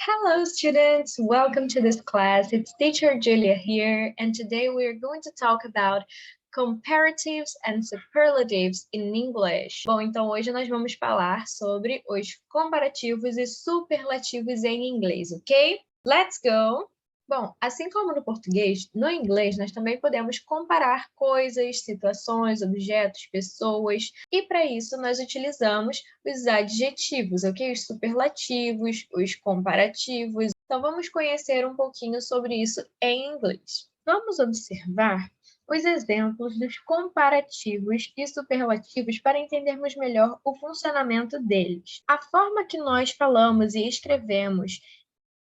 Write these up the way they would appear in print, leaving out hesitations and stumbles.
Hello, students. Welcome to this class. It's teacher Julia here, and today we're going to talk about comparatives and superlatives in English. Bom, então hoje nós vamos falar sobre os comparativos e superlativos em inglês, ok? Let's go! Bom, assim como no português, no inglês nós também podemos comparar coisas, situações, objetos, pessoas, e para isso nós utilizamos os adjetivos, ok? Os superlativos, os comparativos. Então vamos conhecer um pouquinho sobre isso em inglês. Vamos observar os exemplos dos comparativos e superlativos para entendermos melhor o funcionamento deles. A forma que nós falamos e escrevemos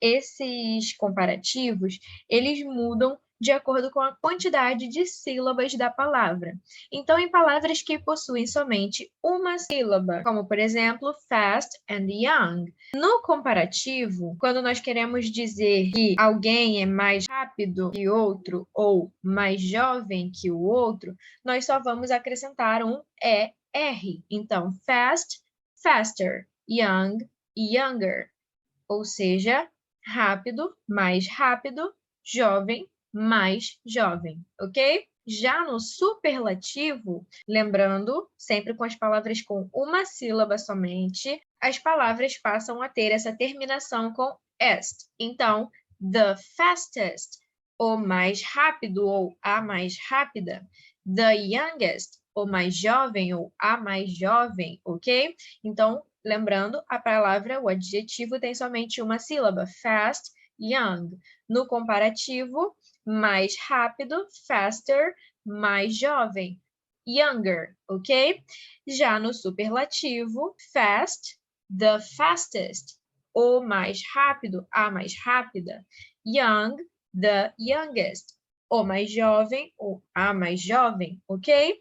esses comparativos, eles mudam de acordo com a quantidade de sílabas da palavra. Então, em palavras que possuem somente uma sílaba, como, por exemplo, fast and young. No comparativo, quando nós queremos dizer que alguém é mais rápido que outro ou mais jovem que o outro, nós só vamos acrescentar um ER. Então, fast, faster, young, younger. Ou seja, rápido, mais rápido, jovem, mais jovem, ok? Já no superlativo, lembrando, sempre com as palavras com uma sílaba somente, as palavras passam a ter essa terminação com est. Então, the fastest, o mais rápido ou a mais rápida, the youngest, o mais jovem ou a mais jovem, ok? Então, lembrando, a palavra, o adjetivo, tem somente uma sílaba, fast, young. No comparativo, mais rápido, faster, mais jovem, younger, ok? Já no superlativo, fast, the fastest, o mais rápido, a mais rápida, young, the youngest, o mais jovem ou a mais jovem, ok?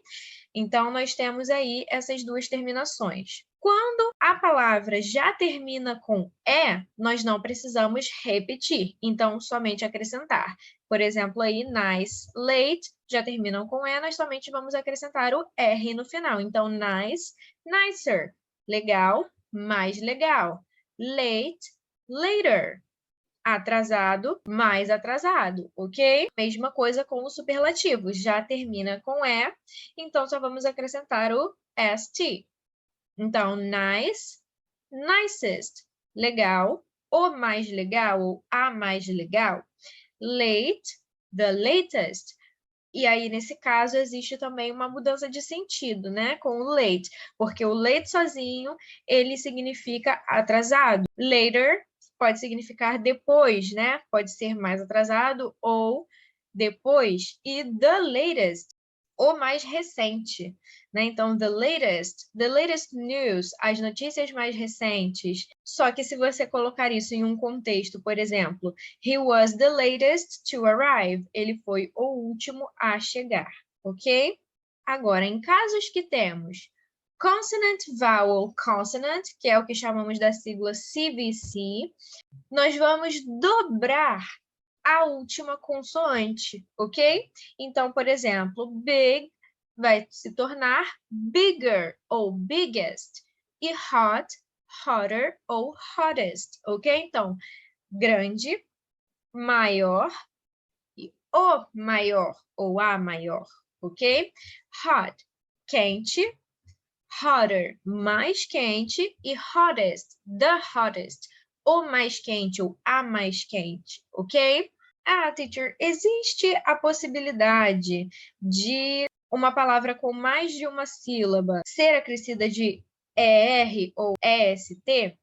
Então, nós temos aí essas duas terminações. Quando a palavra já termina com "é", nós não precisamos repetir, então somente acrescentar. Por exemplo, aí, nice, late, já terminam com "é", nós somente vamos acrescentar o "r" no final. Então, nice, nicer, legal, mais legal. Late, later, atrasado, mais atrasado, ok? Mesma coisa com o superlativo, já termina com "é", então só vamos acrescentar o "st". Então, nice, nicest, legal, o mais legal ou a mais legal. Late, the latest. E aí, nesse caso, existe também uma mudança de sentido, né? Com o late, porque o late sozinho, ele significa atrasado. Later pode significar depois, né? Pode ser mais atrasado ou depois. E the latest, o mais recente, né? Então, the latest news, as notícias mais recentes. Só que se você colocar isso em um contexto, por exemplo, he was the latest to arrive, ele foi o último a chegar, ok? Agora, em casos que temos consonant, vowel, consonant, que é o que chamamos da sigla CVC, nós vamos dobrar a última consoante, ok? Então, por exemplo, big vai se tornar bigger ou biggest, e hot, hotter ou hottest, ok? Então, grande, maior e o maior ou a maior, ok? Hot, quente, hotter, mais quente, e hottest, the hottest, o mais quente ou a mais quente, ok? Ah, teacher, existe a possibilidade de uma palavra com mais de uma sílaba ser acrescida de ER ou EST?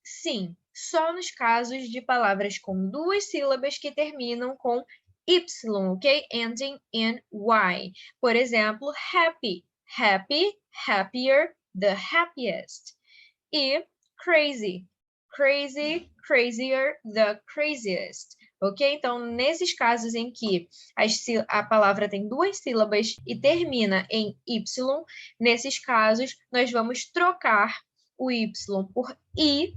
Sim, só nos casos de palavras com duas sílabas que terminam com Y, ok? Ending in Y. Por exemplo, happy, happy, happier, the happiest. E crazy, crazy, crazier, the craziest. Ok? Então, nesses casos em que a palavra tem duas sílabas e termina em Y, nesses casos, nós vamos trocar o Y por I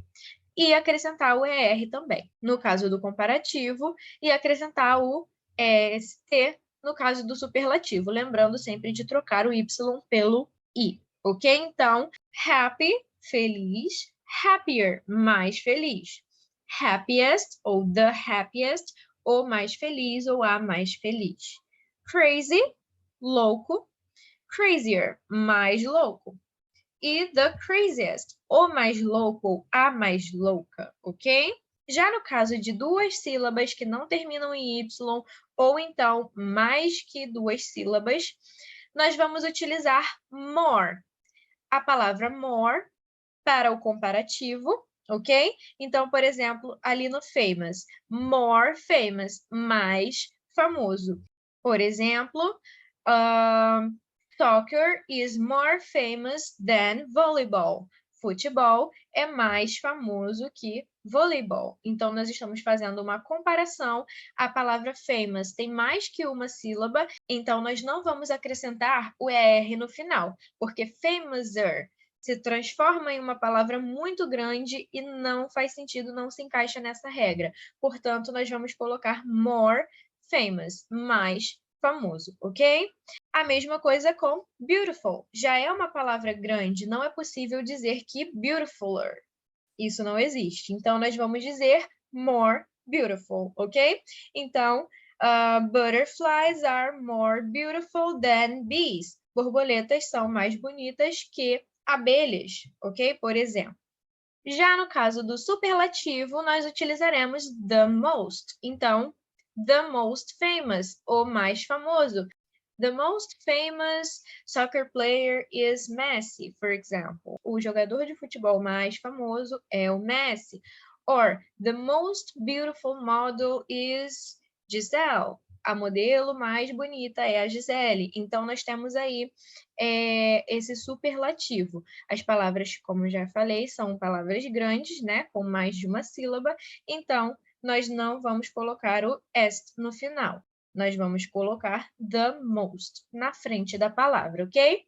e acrescentar o ER também, no caso do comparativo, e acrescentar o EST no caso do superlativo, lembrando sempre de trocar o Y pelo I, ok? Então, happy, feliz, happier, mais feliz. happiest ou the happiest, o mais feliz ou a mais feliz. Crazy, louco. Crazier, mais louco. E the craziest, o mais louco ou a mais louca, ok? Já no caso de duas sílabas que não terminam em Y, ou então mais que duas sílabas, nós vamos utilizar more. A palavra more para o comparativo, ok? Então, por exemplo, ali no famous, more famous, mais famoso. Por exemplo, soccer is more famous than volleyball. Futebol é mais famoso que voleibol. Então, nós estamos fazendo uma comparação. A palavra famous tem mais que uma sílaba, então nós não vamos acrescentar o ER no final, porque famouser se transforma em uma palavra muito grande e não faz sentido, não se encaixa nessa regra. Portanto, nós vamos colocar more famous, mais famoso, ok? A mesma coisa com beautiful. Já é uma palavra grande, não é possível dizer que beautifuler. Isso não existe. Então, nós vamos dizer more beautiful, ok? Então, butterflies are more beautiful than bees. Borboletas são mais bonitas que abelhas, ok? Por exemplo. Já no caso do superlativo, nós utilizaremos the most. Então, the most famous, o mais famoso. The most famous soccer player is Messi, for example. O jogador de futebol mais famoso é o Messi. Or, the most beautiful model is Giselle. A modelo mais bonita é a Gisele. Então, nós temos aí esse superlativo. As palavras, como já falei, são palavras grandes, né? Com mais de uma sílaba. Então, nós não vamos colocar o est no final. Nós vamos colocar the most na frente da palavra, ok?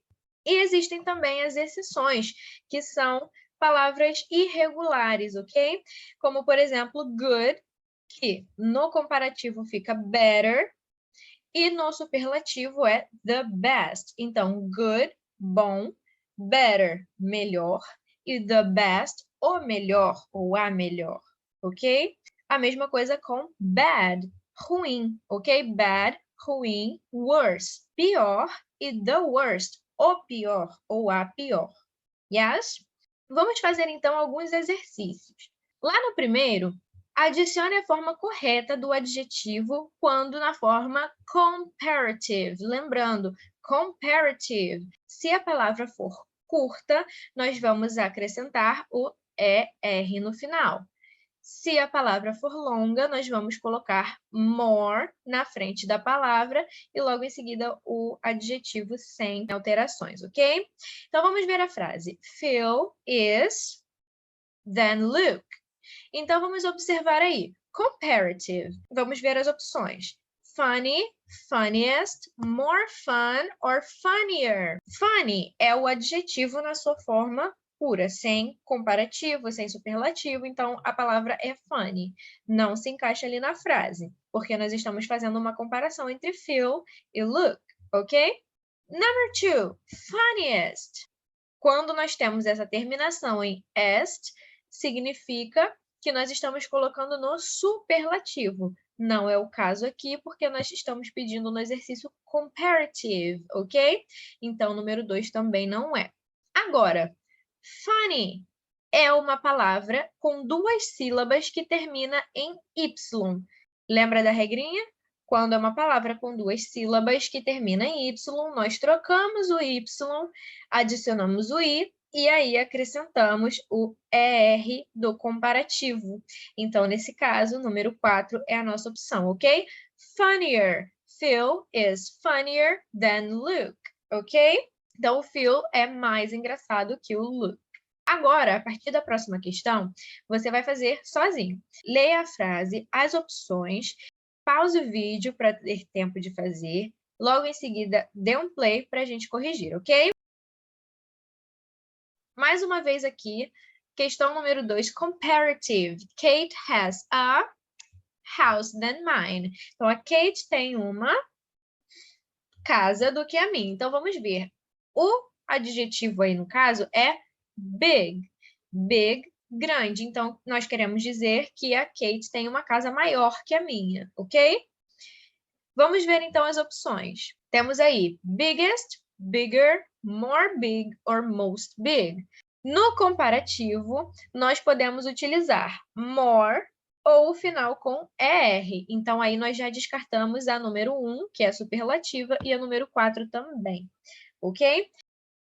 E existem também as exceções, que são palavras irregulares, ok? Como, por exemplo, good, que no comparativo fica better, e no superlativo é the best. Então, good, bom, better, melhor, e the best, o melhor ou a melhor, ok? A mesma coisa com bad, ruim, ok? Bad, ruim, worse, pior, e the worst, o pior ou a pior. Yes? Vamos fazer então alguns exercícios. Lá no primeiro, adicione a forma correta do adjetivo quando na forma comparative. Lembrando, comparative. Se a palavra for curta, nós vamos acrescentar o ER no final. Se a palavra for longa, nós vamos colocar more na frente da palavra e logo em seguida o adjetivo sem alterações, ok? Então, vamos ver a frase. Phil is, then Luke. Então, vamos observar aí. Comparative. Vamos ver as opções. Funny, funniest, more fun or funnier. Funny é o adjetivo na sua forma pura, sem comparativo, sem superlativo, então a palavra é funny. Não se encaixa ali na frase, porque nós estamos fazendo uma comparação entre Phil e Luke, ok? Number 2, funniest. Quando nós temos essa terminação em est, significa que nós estamos colocando no superlativo. Não é o caso aqui, porque nós estamos pedindo no exercício comparative, ok? Então, número 2 também não é. Agora, funny é uma palavra com duas sílabas que termina em Y. Lembra da regrinha? Quando é uma palavra com duas sílabas que termina em Y, nós trocamos o Y, adicionamos o I e aí acrescentamos o ER do comparativo. Então, nesse caso, o número 4 é a nossa opção, ok? Funnier. Phil is funnier than Luke, ok? Então, o Phil é mais engraçado que o Luke. Agora, a partir da próxima questão, você vai fazer sozinho. Leia a frase, as opções, pause o vídeo para ter tempo de fazer. Logo em seguida, dê um play para a gente corrigir, ok? Mais uma vez aqui, questão número 2, comparative. Kate has a house than mine. Então, a Kate tem uma casa do que a minha. Então, vamos ver. O adjetivo aí, no caso, é big. Big grande. Então, nós queremos dizer que a Kate tem uma casa maior que a minha, ok? Vamos ver, então, as opções. Temos aí biggest, bigger, more big or most big. No comparativo, nós podemos utilizar more ou o final com ER. Então, aí nós já descartamos a número 1, que é a superlativa, e a número 4 também, ok?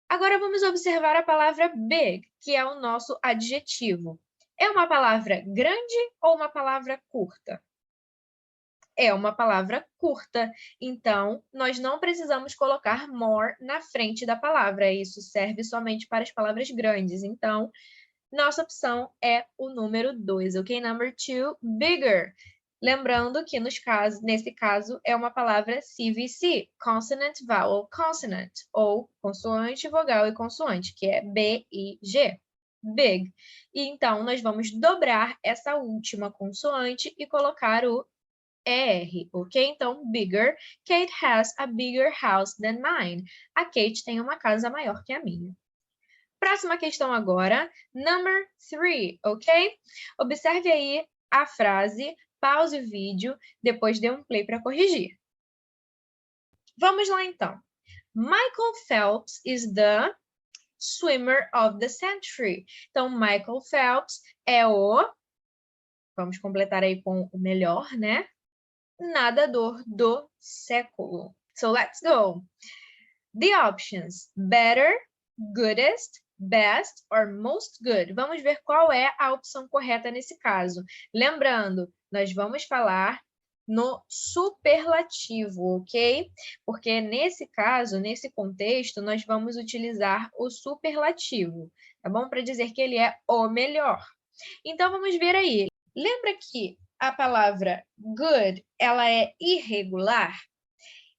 Agora, vamos observar a palavra big, que é o nosso adjetivo. É uma palavra grande ou uma palavra curta? É uma palavra curta, então nós não precisamos colocar more na frente da palavra. Isso serve somente para as palavras grandes. Então, nossa opção é o número 2, ok? Number 2, bigger. Lembrando que nesse caso é uma palavra CVC, consonant, vowel, consonant, ou consoante, vogal e consoante, que é B e G. Big. E então nós vamos dobrar essa última consoante e colocar o ER, ok? Então, bigger. Kate has a bigger house than mine. A Kate tem uma casa maior que a minha. Próxima questão agora, number 3, ok? Observe aí a frase, pause o vídeo, depois dê um play para corrigir. Vamos lá, então. Michael Phelps is the swimmer of the century. Então, Michael Phelps é o... Vamos completar aí com o melhor, né? Nadador do século. So, let's go. The options, better, goodest, best or most good. Vamos ver qual é a opção correta nesse caso. Lembrando, nós vamos falar no superlativo, ok? Porque nesse caso, nesse contexto, nós vamos utilizar o superlativo, tá bom? Para dizer que ele é o melhor. Então, vamos ver aí. Lembra que a palavra good, ela é irregular?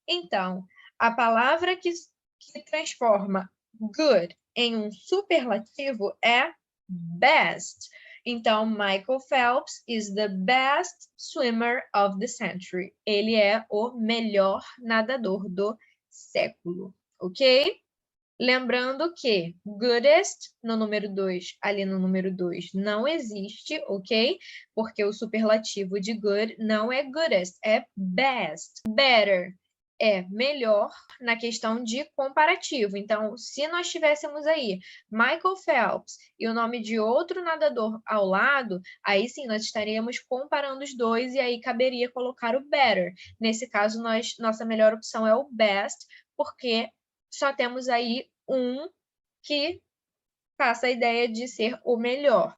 Então, a palavra que transforma good em um superlativo é best. Então, Michael Phelps is the best swimmer of the century. Ele é o melhor nadador do século, ok? Lembrando que goodest no número 2, ali no número 2, não existe, ok? Porque o superlativo de good não é goodest, é best. Better é melhor na questão de comparativo. Então, se nós tivéssemos aí Michael Phelps e o nome de outro nadador ao lado, aí sim nós estaríamos comparando os dois e aí caberia colocar o better. Nesse caso, nossa melhor opção é o best, porque só temos aí um que passa a ideia de ser o melhor.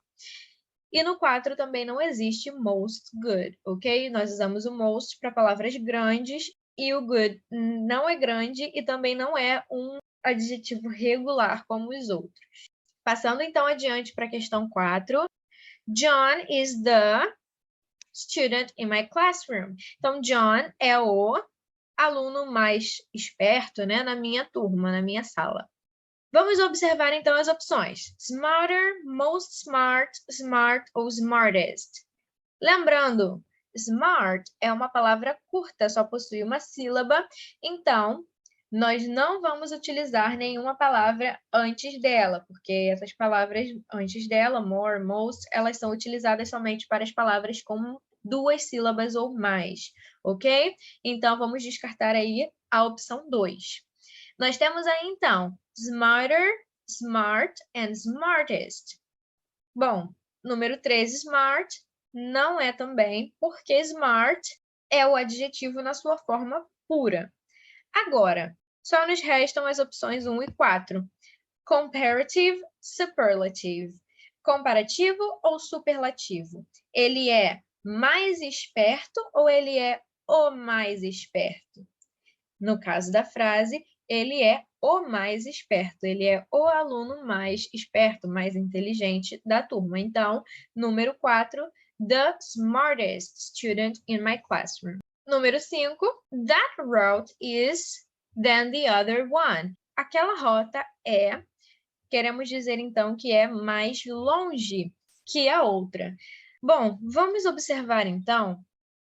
E no 4 também não existe most good, ok? Nós usamos o most para palavras grandes e o good não é grande e também não é um adjetivo regular como os outros. Passando então adiante para a questão 4. John is the student in my classroom. Então, John é o aluno mais esperto, né, na minha turma, na minha sala. Vamos observar, então, as opções. Smarter, most smart, smart ou smartest. Lembrando, smart é uma palavra curta, só possui uma sílaba, então, nós não vamos utilizar nenhuma palavra antes dela, porque essas palavras antes dela, more, most, elas são utilizadas somente para as palavras com 2 sílabas ou mais, ok? Então, vamos descartar aí a opção 2. Nós temos aí, então, smarter, smart and smartest. Bom, número 3, smart, não é também, porque smart é o adjetivo na sua forma pura. Agora, só nos restam as opções 1 e 4. Comparative, superlative. Comparativo ou superlativo? Ele é mais esperto ou ele é o mais esperto? No caso da frase, ele é o mais esperto, ele é o aluno mais esperto, mais inteligente da turma. Então, número 4, the smartest student in my classroom. Número 5, that route is than the other one. Aquela rota é, queremos dizer então que é mais longe que a outra. Bom, vamos observar então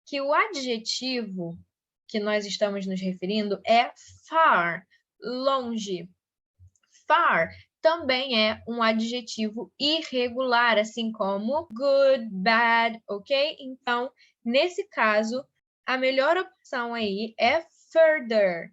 que o adjetivo que nós estamos nos referindo é far, longe. Far também é um adjetivo irregular, assim como good, bad, ok? Então, nesse caso, a melhor opção aí é further,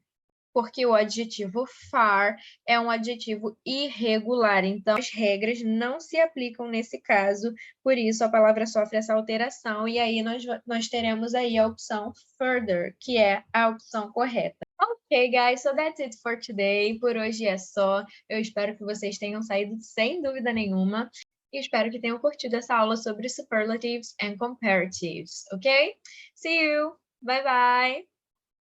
porque o adjetivo far é um adjetivo irregular, então as regras não se aplicam nesse caso, por isso a palavra sofre essa alteração, e aí nós teremos aí a opção further, que é a opção correta. Ok, guys, so that's it for today. Por hoje é só. Eu espero que vocês tenham saído sem dúvida nenhuma. E espero que tenham curtido essa aula sobre superlatives and comparatives, ok? See you! Bye bye!